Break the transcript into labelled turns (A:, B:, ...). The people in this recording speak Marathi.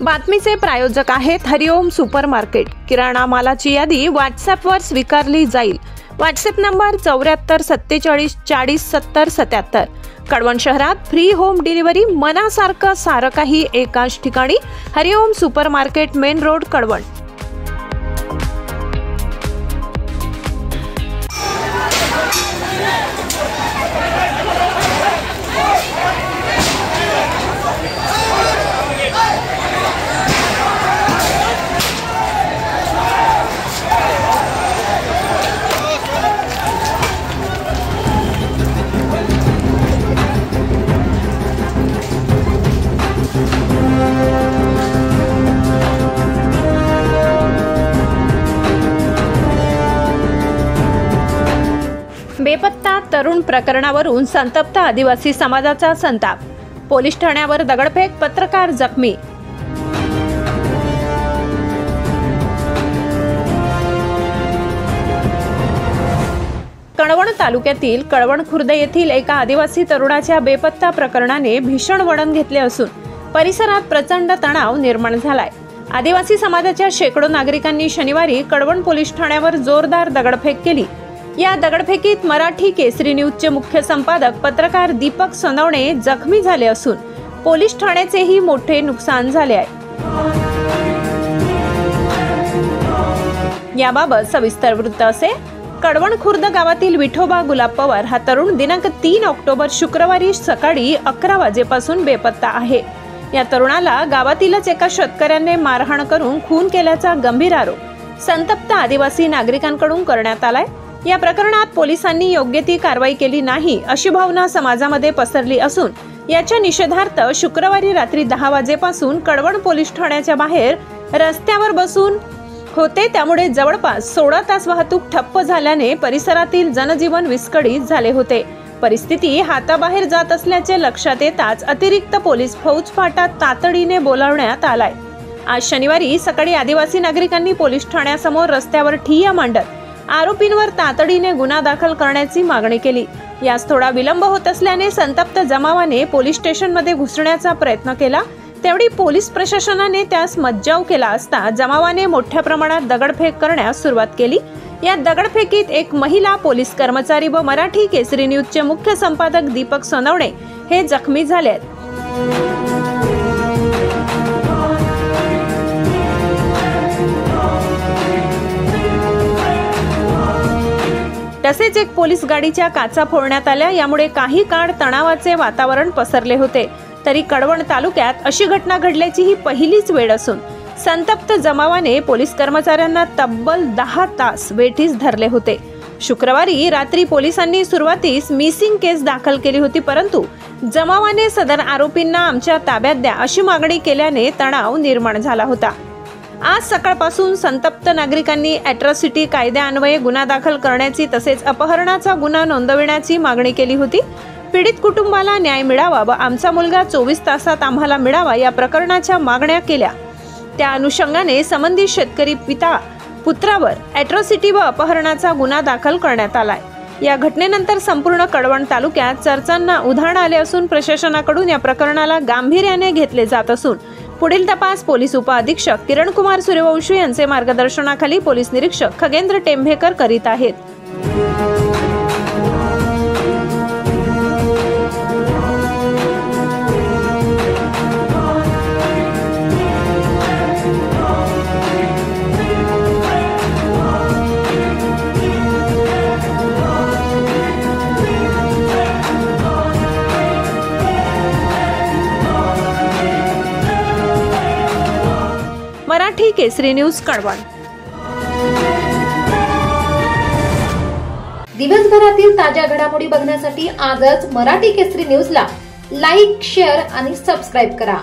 A: बातमीचे प्रायोजक आहेत हरिओम सुपरमार्केट। किराणा मालाची यादी व्हॉट्सॲपवर स्वीकारली जाईल। WhatsApp number 7447407077। कळवण शहरात फ्री होम डिलिव्हरी, मनासारखं सारं काही एकाच ठिकाणी। हरिओम सुपरमार्केट, मेन रोड, कळवण। बेपत्ता तरुण प्रकरणावरून संतप्त आदिवासी समाजाचा संताप। पोलीस ठाण्यावर दगडफेक, पत्रकार जखमी। कळवण तालुक्यातील कळवण खुर्द येथील एका आदिवासी तरुणाच्या बेपत्ता प्रकरणाने भीषण वळण घेतले असून परिसरात प्रचंड तणाव निर्माण झालाय। आदिवासी समाजाच्या शेकडो नागरिकांनी शनिवारी कळवण पोलीस ठाण्यावर जोरदार दगडफेक केली। या दगडफेकीत मराठी केसरी न्यूजचे मुख्य संपादक पत्रकार दीपक सोनवणे जखमी झाले असून पोलीस ठाण्याचेही मोठे नुकसान झाले आहे। याबाबत सविस्तर वृत्त असे। कळवण खुर्द गावातील विठोबा गुलाब पवार हा तरुण दिनांक 3 ऑक्टोबर शुक्रवारी सकाळी 11 वाजेपासून बेपत्ता आहे। या तरुणाला गावातीलच एका शेतकऱ्याने मारहाण करून खून केल्याचा गंभीर आरोप संतप्त आदिवासी नागरिकांकडून करण्यात आलाय। या प्रकरणात पोलिसांनी योग्य ती कारवाई केली नाही अशी भावना समाजामध्ये पसरली असून याच्या निषेधार्थ शुक्रवारी रात्री 10 वाजेपासून कळवण पोलीस ठाण्याच्या बाहेर रस्त्यावर बसून होते। त्यामुळे जवळपास 16 तास वाहतूक ठप्प झाल्याने परिसरातील जनजीवन विस्कळीत झाले होते। परिस्थिती हाताबाहेर जात असल्याचे लक्षात येताच अतिरिक्त पोलीस फौजफाटा तातडीने बोलावण्यात आलाय। आज शनिवारी सकाळी आदिवासी नागरिकांनी पोलीस ठाण्यासमोर रस्त्यावर ठिय्या मांडत आरोपींवर तातडीने गुन्हा दाखल करण्याची मागणी केली। यास थोडा विलंब होत असल्याने संतप्त जमावाने पोलीस स्टेशनमध्ये घुसण्याचा प्रयत्न केला। तेवढी पोलीस प्रशासनाने त्यास मज्जाव केला असता जमावाने मोठ्या प्रमाणात दगडफेक करण्यास सुरुवात केली। या दगडफेकीत एक महिला पोलीस कर्मचारी व मराठी केसरी न्यूजचे मुख्य संपादक दीपक सोनवणे हे जखमी झाले आहेत। तसेच एक पोलीस गाडीच्या काचा फोडण्यात आल्या। यामुळे काही काळ तणावाचे वातावरण पसरले होते। तरी कळवण तालुक्यात अशी घटना घडल्याची ही पहिलीच वेळ असून संतप्त जमावाने पोलीस कर्मचाऱ्यांना तब्बल 10 तास वेठीस धरले होते। शुक्रवारी रात्री पोलिसांनी सुरुवातीस मिसिंग केस दाखल केली होती, परंतु जमावाने सदर आरोपींना आमच्या ताब्यात द्या अशी मागणी केल्याने तणाव निर्माण झाला होता। आज सकाळपासून संतप्त नागरिकांनी अॅट्रॉसिटी कायद्यान्वये गुन्हा दाखल करण्याची तसेच अपहरणाचा गुन्हा नोंदविण्याची मागणी केली होती। पीडित कुटुंबाला न्याय मिळावा व आमचा मुलगा 24 तासात आम्हाला मिळावा या प्रकरणाच्या मागण्या केल्या। त्या अनुषंगाने संबंधित शेतकरी पुत्रावर अॅट्रॉसिटी व अपहरणाचा गुन्हा दाखल करण्यात आलाय। या घटनेनंतर संपूर्ण कळवण तालुक्यात चर्चांना उधाण आले असून प्रशासनाकडून या प्रकरणाला गांभीर्याने घेतले जात असून पुढील तपास पोलीस उपअधीक्षक किरण कुमार सूर्यवंशी यांचे मार्गदर्शनाखाली पोलीस निरीक्षक खगेंद्र टेंभेकर करीत आहेत। मराठी केसरी न्यूज कळवण।
B: दिवसभरातील ताज्या घडामोडी बघण्यासाठी आजच मराठी केसरी न्यूजला लाईक, शेअर आणि सबस्क्राईब करा।